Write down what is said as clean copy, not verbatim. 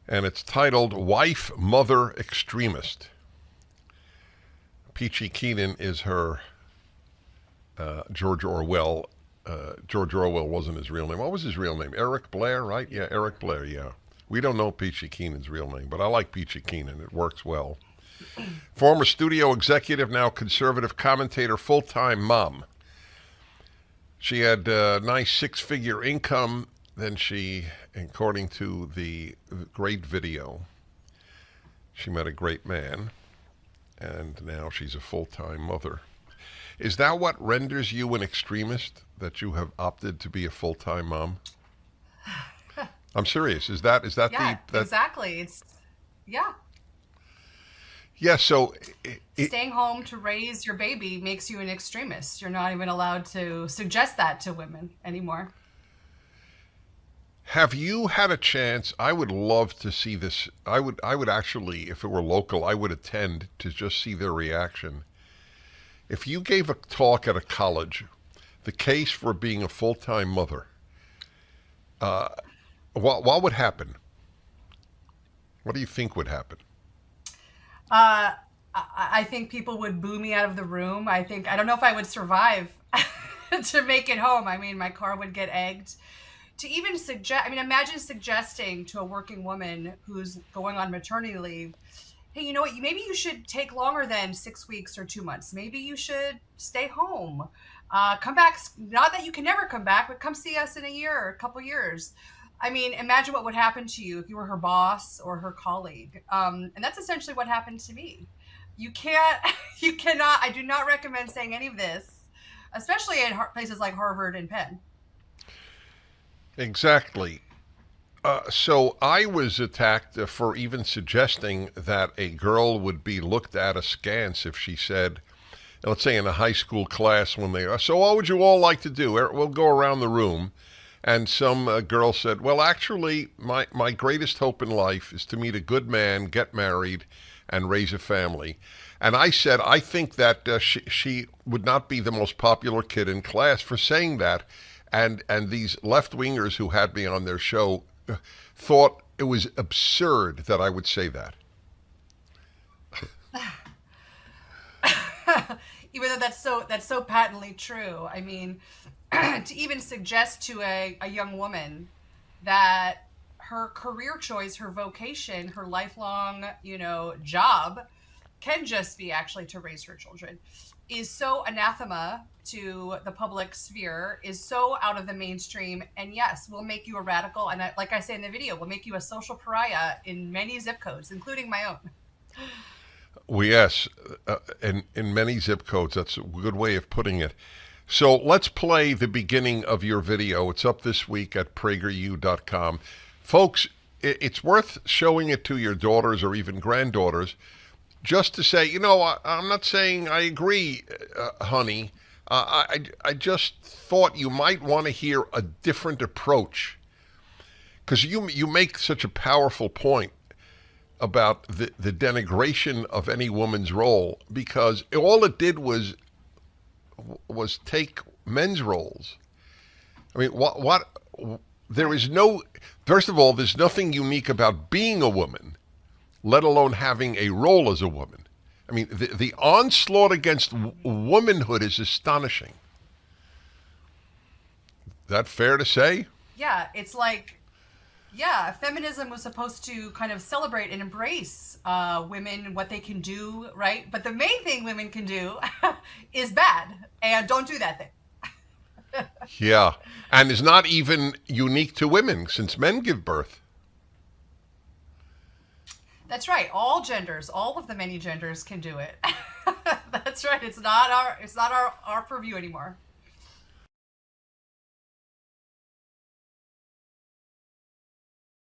and it's titled Wife, Mother, Extremist. Peachy Keenan is her George Orwell. George Orwell wasn't his real name. What was his real name? Eric Blair, right? Yeah, Eric Blair, yeah. We don't know Peachy Keenan's real name, but I like Peachy Keenan. It works well. Former studio executive, now conservative commentator, full-time mom. She had a nice six-figure income. Then she, according to the great video, she met a great man, and now she's a full-time mother. Is that what renders you an extremist, that you have opted to be a full-time mom? I'm serious. Is that Yeah, exactly. Yeah. Yeah, so Staying home to raise your baby makes you an extremist. You're not even allowed to suggest that to women anymore. have you had a chance? I would love to see this. I would actually, if it were local, I would attend to just see their reaction. If you gave a talk at a college, the case for being a full-time mother, what would happen? What do you think would happen? I think people would boo me out of the room. I don't know if I would survive to make it home. I mean, my car would get egged. To even suggest, I mean, imagine suggesting to a working woman who's going on maternity leave, hey, you know what? Maybe you should take longer than 6 weeks or 2 months. Maybe you should stay home. Come back. Not that you can never come back, but come see us in a year or a couple years. I mean, imagine what would happen to you if you were her boss or her colleague. And that's essentially what happened to me. You can't, you cannot, I do not recommend saying any of this, especially in places like Harvard and Penn. Exactly. So I was attacked for even suggesting that a girl would be looked at askance if she said, let's say in a high school class when they are, so what would you all like to do? We'll go around the room. And some girl said, well, actually, my greatest hope in life is to meet a good man, get married, and raise a family. And I said, I think that she would not be the most popular kid in class for saying that. And these left-wingers who had me on their show thought it was absurd that I would say that. Even though that's so patently true. I mean, to even suggest to a young woman that her career choice, her vocation, her lifelong, job can just be actually to raise her children is so anathema to the public sphere, is so out of the mainstream, and yes, will make you a radical, and like I say in the video, will make you a social pariah in many zip codes, including my own. Well, yes, in many zip codes, that's a good way of putting it. So let's play the beginning of your video. It's up this week at PragerU.com. Folks, it's worth showing it to your daughters or even granddaughters just to say, I'm not saying I agree, honey. I just thought you might want to hear a different approach, because you make such a powerful point about the denigration of any woman's role, because all it did was take men's roles. I mean, what there is no, first of all, there's nothing unique about being a woman, let alone having a role as a woman. I mean, the onslaught against womanhood is astonishing. Is that fair to say? Yeah, it's like, yeah, feminism was supposed to kind of celebrate and embrace women, what they can do, right? But the main thing women can do is bad, and don't do that thing. Yeah, and is not even unique to women, since men give birth. That's right. All genders, all of the many genders can do it. That's right. It's not our purview anymore.